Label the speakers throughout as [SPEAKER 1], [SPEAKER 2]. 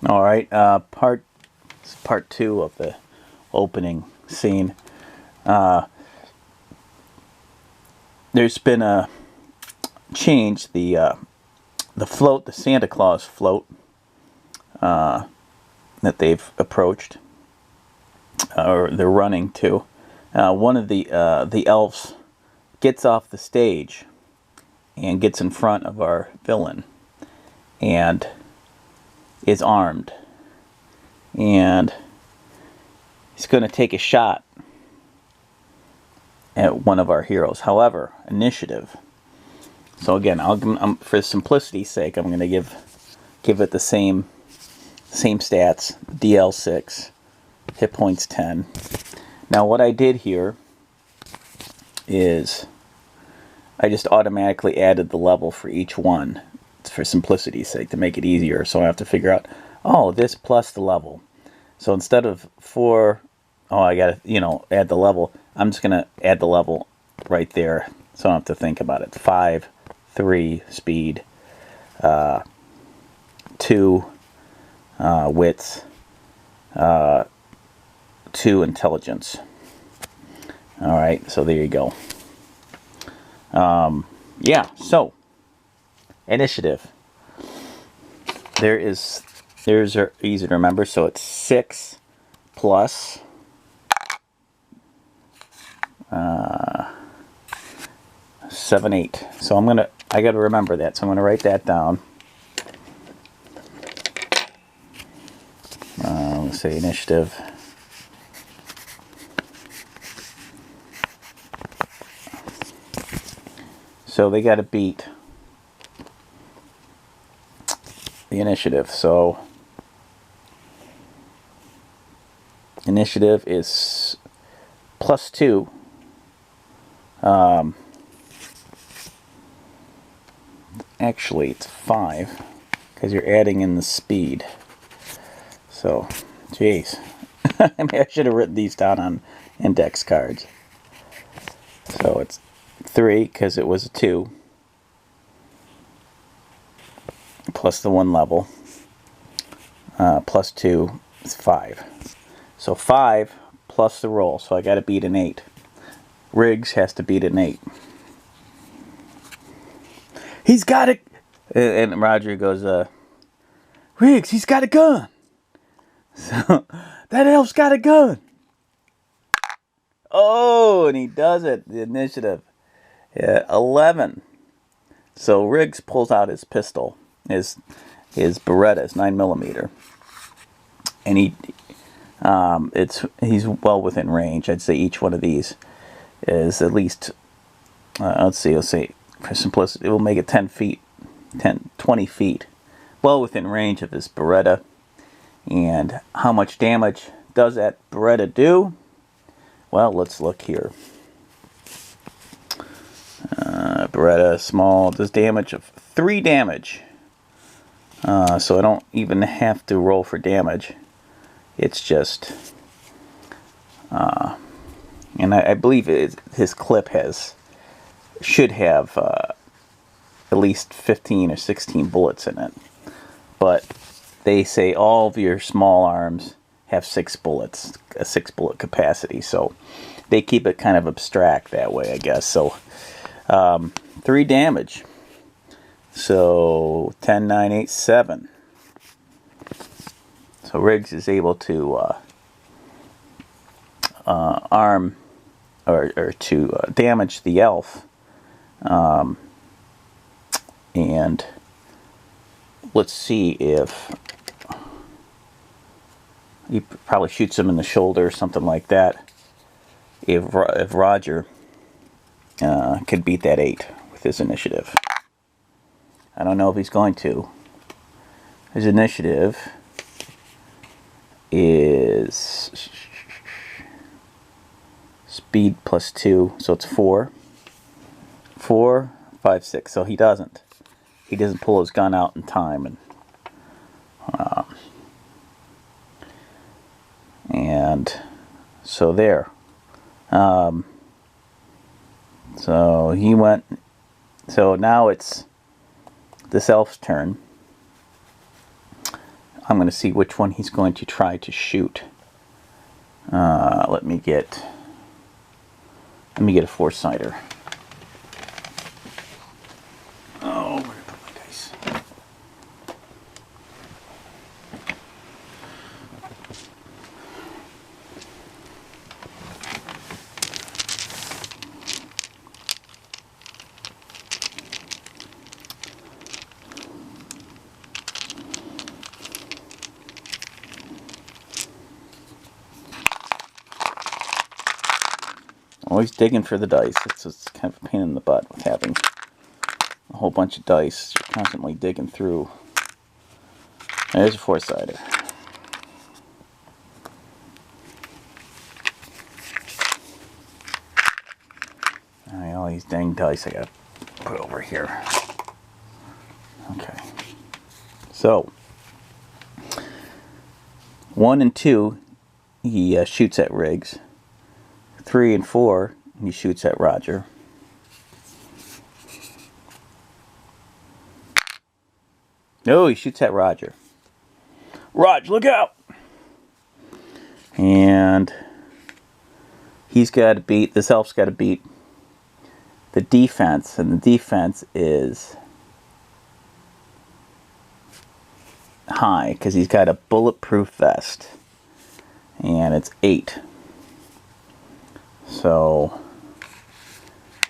[SPEAKER 1] All right, part two of the opening scene. There's been a change. The float, the Santa Claus float that they've approached, or they're running to. One of the elves gets off the stage and gets in front of our villain, and is armed, and he's going to take a shot at one of our heroes. However, initiative. So again, for simplicity's sake, I'm going to give it the same stats. DL 6, hit points 10. Now what I did here is I just automatically added the level for each one for simplicity's sake to make it easier. So I have to figure out, oh, this plus the level. So instead of 4, oh, I got to, add the level, I'm just going to add the level right there. So I don't have to think about it. 5, 3 speed, 2 wits, 2 intelligence. All right, so there you go. Yeah, so initiative. There's easy to remember. So it's 6 plus 7, 8. So I got to remember that. So I'm gonna write that down. Let's say initiative. So they got to beat the initiative. So initiative is +2. Actually, it's 5 because you're adding in the speed. So, jeez. I should have written these down on index cards. So it's 3 because it was a 2 plus the 1 level, plus 2 is 5. So 5 plus the roll. So I got to beat an 8. Riggs has to beat an 8. He's got it. And Roger goes, Riggs, he's got a gun. So that elf's got a gun. Oh, and he does it. The initiative. 11. So Riggs pulls out his pistol, his Beretta, his 9mm, and he's well within range. I'd say each one of these is at least, let's say for simplicity, it will make it 20 feet, well within range of his Beretta. And how much damage does that Beretta do? Well, let's look here. Beretta small does damage of 3 damage. So I don't even have to roll for damage. It's just, and I believe his clip should have at least 15 or 16 bullets in it. But they say all of your small arms have 6 bullets, a 6 bullet capacity. So they keep it kind of abstract that way, I guess. So 3 damage. So 10, 9, 8, 7. So Riggs is able to arm or to damage the elf. And let's see if he probably shoots him in the shoulder or something like that. If Roger could beat that 8 with his initiative. I don't know if he's going to. His initiative is speed +2, so it's 4. 4, 5, 6. So he doesn't pull his gun out in time, and so there. So he went. So now it's this elf's turn. I'm going to see which one he's going to try to shoot. Let me get a four-sider. Oh, where did I put my dice? Always digging for the dice. It's kind of a pain in the butt with having a whole bunch of dice. You're constantly digging through. There's a four-sider. Alright, all these dang dice I gotta put over here. Okay. So, 1 and 2, he shoots at Riggs. 3 and 4, he shoots at Roger. No, he shoots at Roger. Roger, look out! And he's got to beat, this elf's got to beat the defense, and the defense is high because he's got a bulletproof vest, and it's 8. So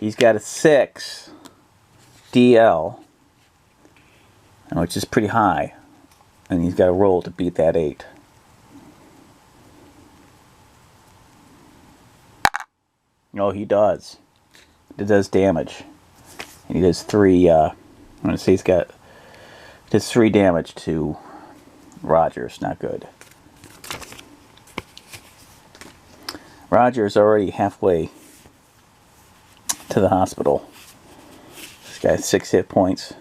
[SPEAKER 1] he's got a 6 DL, which is pretty high, and he's got to roll to beat that 8. Oh, he does. It does damage, and he does 3. I'm gonna say does 3 damage to Roger. It's not good. Roger is already halfway to the hospital. This guy has 6 hit points,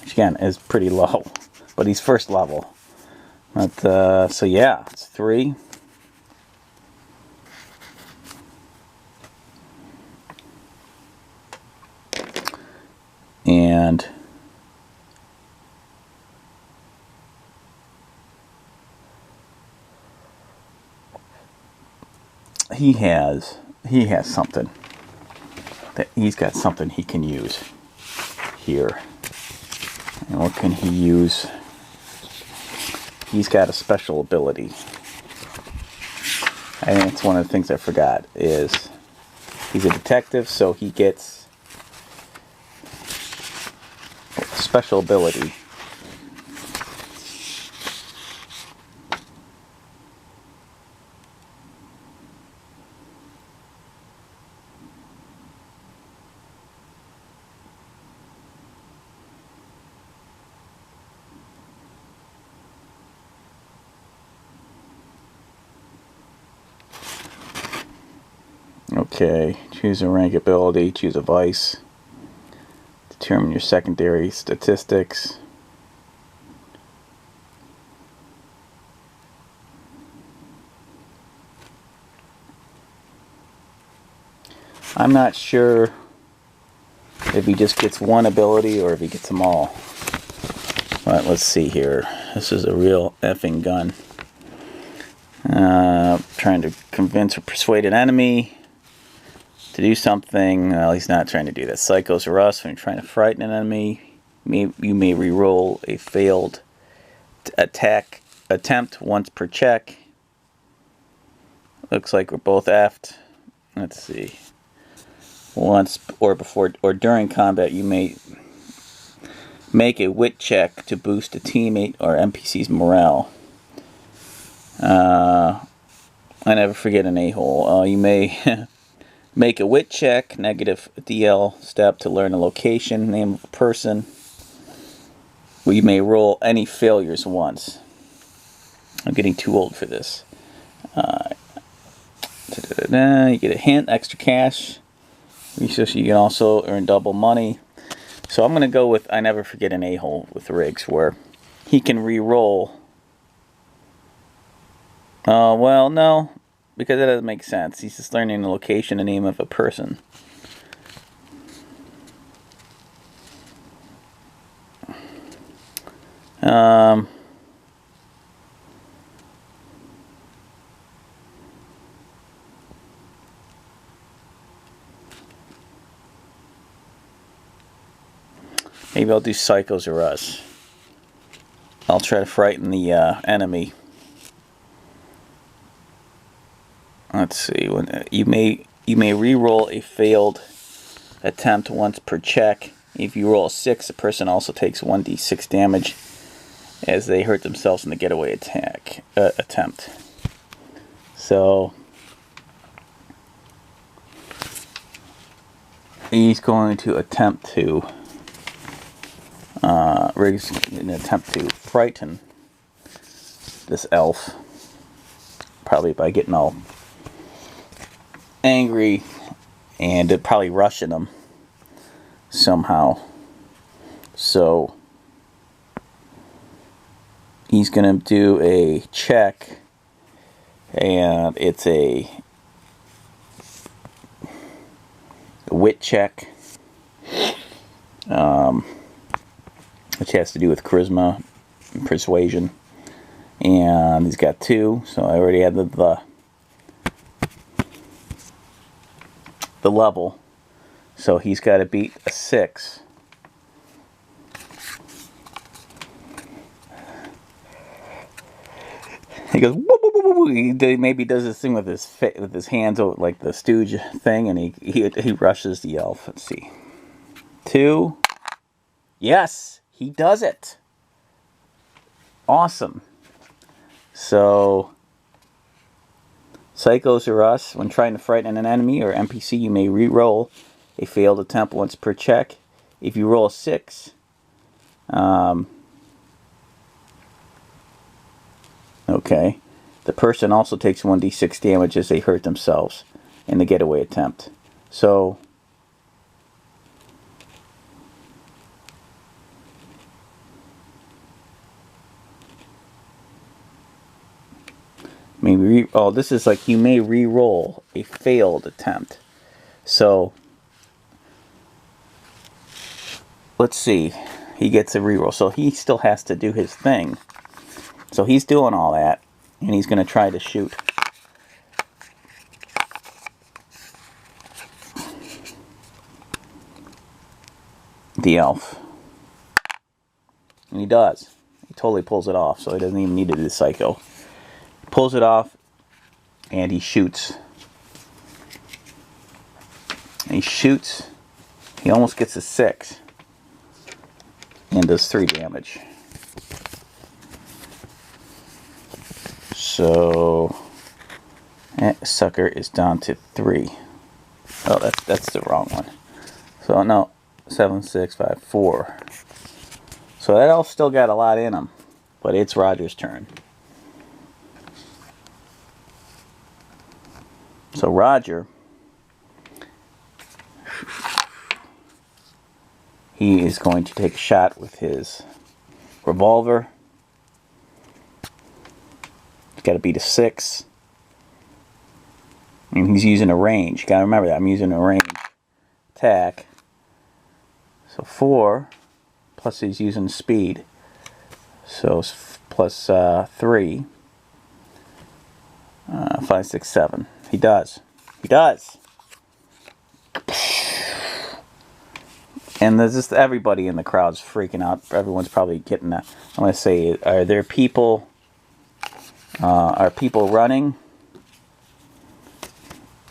[SPEAKER 1] which again is pretty low, but he's first level. But so yeah, it's 3. And he has something that he's got something he can use here. And what can he use? He's got a special ability. I think it's one of the things I forgot is he's a detective, so he gets a special ability. Okay, choose a rank ability, choose a vice, determine your secondary statistics. I'm not sure if he just gets one ability or if he gets them all. But let's see here. This is a real effing gun. Trying to convince or persuade an enemy to do something. Well, he's not trying to do that. Psychos or us, when you're trying to frighten an enemy, you may re-roll a failed attack attempt once per check. Looks like we're both effed. Let's see. Once or before or during combat, you may make a wit check to boost a teammate or NPC's morale. I never forget an a-hole. You may make a wit check, negative DL step to learn a location, name of a person. You may roll any failures once. I'm getting too old for this. You get a hint, extra cash. Research, you can also earn double money. So I'm going to go with I never forget an a-hole with Riggs, where he can re-roll. Well, no, because that doesn't make sense. He's just learning the location and name of a person. Maybe I'll do Psychos or Us. I'll try to frighten the enemy. Let's see. When you may re-roll a failed attempt once per check. If you roll a 6, the person also takes 1d6 damage as they hurt themselves in the getaway attempt. So he's going to attempt to frighten this elf, probably by getting all angry and probably rushing him somehow. So he's going to do a check, and it's a wit check, which has to do with charisma and persuasion. And he's got 2, so I already had the level. So he's got to beat a 6. He goes, woo, woo, woo, woo. He maybe does this thing with his hands, like the Stooge thing, and he rushes the elf. Let's see. 2. Yes, he does it. Awesome. So, Psychos or Us. When trying to frighten an enemy or NPC, you may re-roll a failed attempt once per check. If you roll a 6, okay, the person also takes 1d6 damage as they hurt themselves in the getaway attempt. So, this is like you may re-roll a failed attempt. So, let's see. He gets a re-roll. So he still has to do his thing. So he's doing all that, and he's going to try to shoot the elf. And he does. He totally pulls it off, so he doesn't even need to do the Psycho. He pulls it off, and he shoots. And he shoots. He almost gets a 6. And does 3 damage. So that sucker is down to 3. Oh, that's the wrong one. So no, 7, 6, 5, 4. So that elf still got a lot in him, but it's Roger's turn. So Roger, he is going to take a shot with his revolver. He's got to beat a 6. And he's using a range. You got to remember that. I'm using a range attack. So 4, plus he's using speed. So plus 3. 5, 6, 7. He does. He does. And there's just everybody in the crowd's freaking out. Everyone's probably getting that. I'm going to say, are there people... are people running?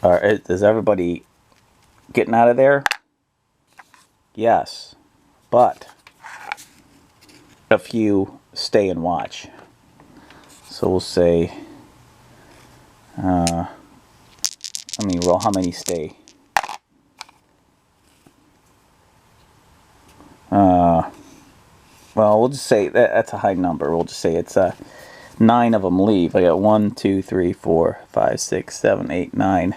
[SPEAKER 1] Or is everybody getting out of there? Yes. But a few stay and watch. So we'll say... let me roll how many stay. Well, we'll just say that's a high number. We'll just say it's 9 of them leave. I got 1, 2, 3, 4, 5, 6, 7, 8, 9.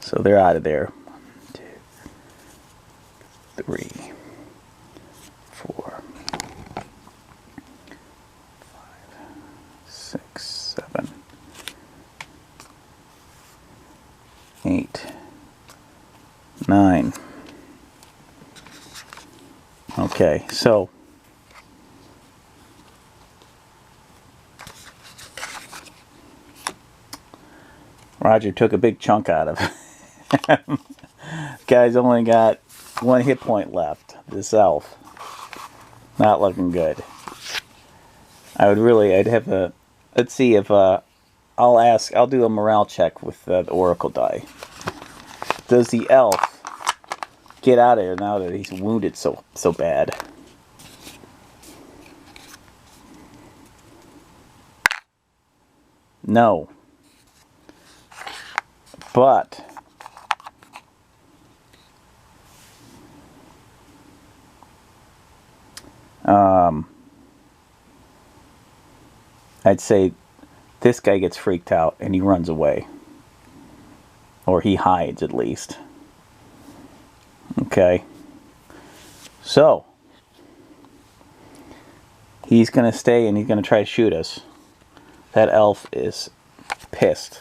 [SPEAKER 1] So they're out of there. 1, 2, 3, 4, 5, 6, 7, 8, 9. Okay, so Roger took a big chunk out of it. Guy's only got 1 hit point left. This elf. Not looking good. I'd have a... Let's see if, I'll do a morale check with the Oracle die. Does the elf get out of here now that he's wounded so bad? No. But I'd say this guy gets freaked out and he runs away. Or he hides at least. Okay. So he's going to stay and he's going to try to shoot us. That elf is pissed.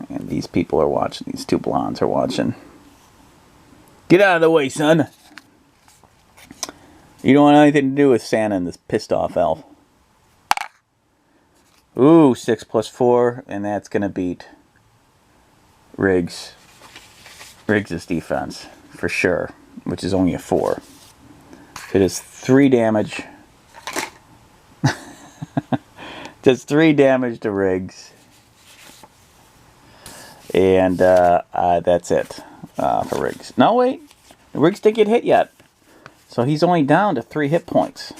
[SPEAKER 1] And these people are watching. These two blondes are watching. Get out of the way, son. You don't want anything to do with Santa and this pissed off elf. Ooh, 6 plus 4, and that's going to beat Riggs. Riggs' defense, for sure, which is only a 4. It is 3 damage. Does 3 damage to Riggs. And that's it for Riggs. No, wait. Riggs didn't get hit yet. So he's only down to 3 hit points.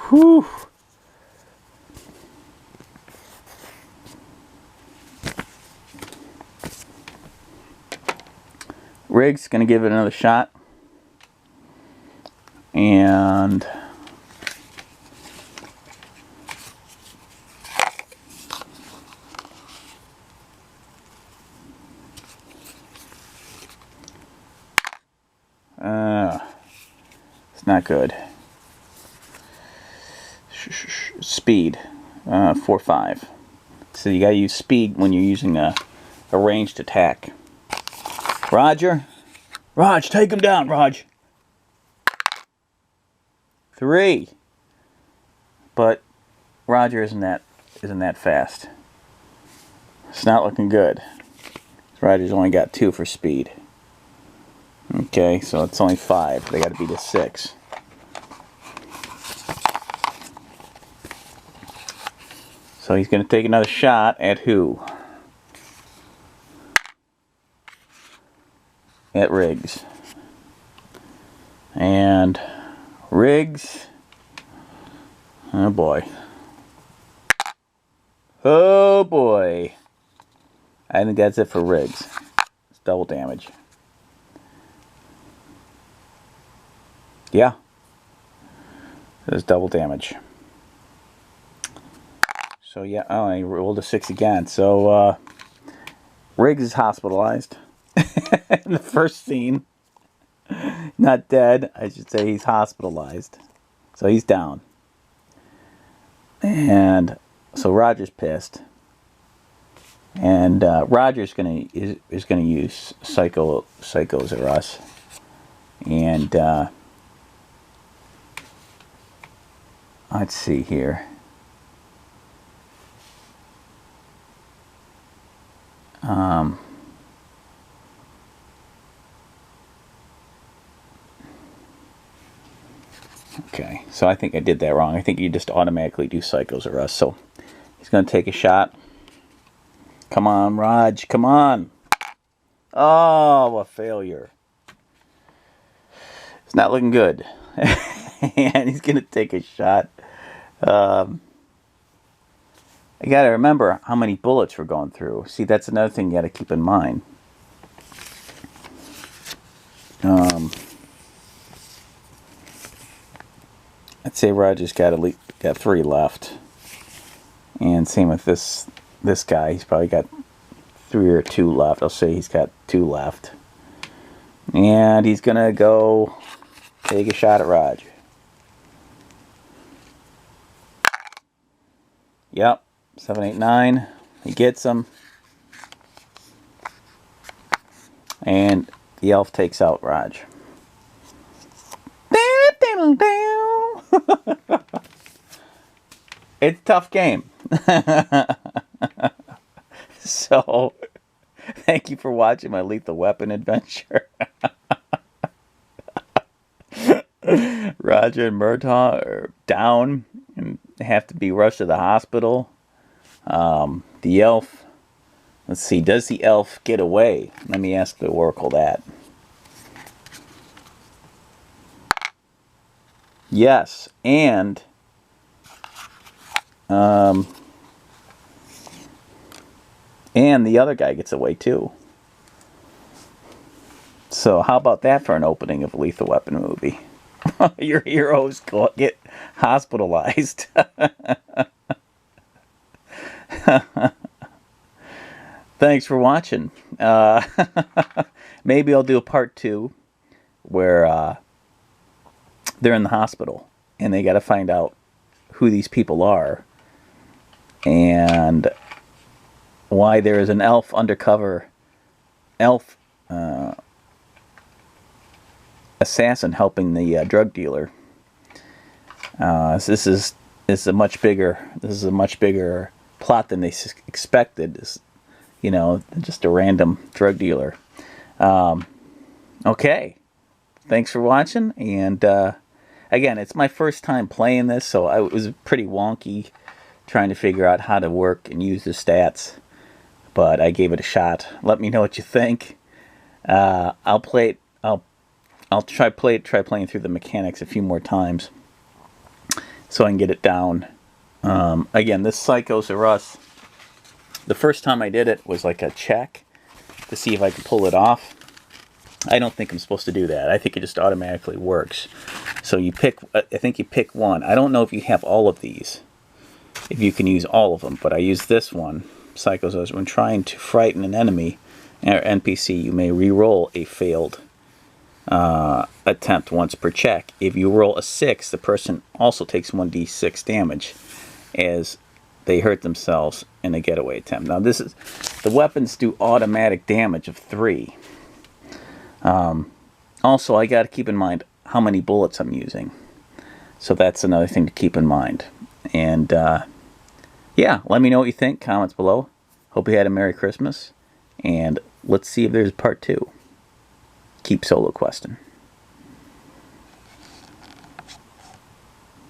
[SPEAKER 1] Whew. Riggs going to give it another shot. And it's not good. Speed 4-5. So you got to use speed when you're using a ranged attack. Roger. Raj, take him down, Raj. 3. But Roger isn't that fast. It's not looking good. Roger's only got 2 for speed. Okay, so it's only 5. They got to beat a 6. So he's going to take another shot at who? At Riggs. And Riggs. Oh boy. Oh boy. I think that's it for Riggs. It's double damage. Yeah. There's double damage. So yeah, oh, I rolled a 6 again. So Riggs is hospitalized. In the first scene. Not dead, I should say. He's hospitalized. So he's down. And so Roger's pissed. And Roger's is gonna use Psychos or us. And let's see here. Okay, so I think I did that wrong. I think you just automatically do Psychos or us. So he's going to take a shot. Come on, Raj. Come on. Oh, a failure. It's not looking good. And he's going to take a shot. I got to remember how many bullets we're going through. See, that's another thing you got to keep in mind. I'd say Roger's got 3 left, and same with this guy. He's probably got 3 or 2 left. I'll say he's got 2 left, and he's gonna go take a shot at Roger. Yep, 7, 8, 9. He gets him, and the elf takes out Raj. It's a tough game. So Thank you for watching my Lethal Weapon adventure. Roger and Murtaugh are down and have to be rushed to the hospital. The elf, let's see, does the elf get away? Let me ask the Oracle that. Yes, and the other guy gets away too. So how about that for an opening of a Lethal Weapon movie? Your heroes get hospitalized. Thanks for watching. Maybe I'll do a part 2 where they're in the hospital and they got to find out who these people are and why there is an undercover elf assassin helping the drug dealer. This is a much bigger plot than they expected. It's, just a random drug dealer. Okay, thanks for watching, and again, it's my first time playing this, so it was pretty wonky trying to figure out how to work and use the stats, but I gave it a shot. Let me know what you think. I'll play it. I'll try playing through the mechanics a few more times so I can get it down. Again, this Psychos R Us, the first time I did it was like a check to see if I could pull it off. I don't think I'm supposed to do that. I think it just automatically works. So you pick, I think you pick one. I don't know if you have all of these, if you can use all of them, but I use this one, Psychos R Us. When trying to frighten an enemy or NPC, you may re-roll a failed attempt once per check. If you roll a 6, the person also takes 1d6 damage as they hurt themselves in a getaway attempt. Now the weapons do automatic damage of 3. Also, I got to keep in mind how many bullets I'm using, so that's another thing to keep in mind. And yeah, let me know what you think. Comments below. Hope you had a Merry Christmas, and let's see if there's part 2. Keep solo questing.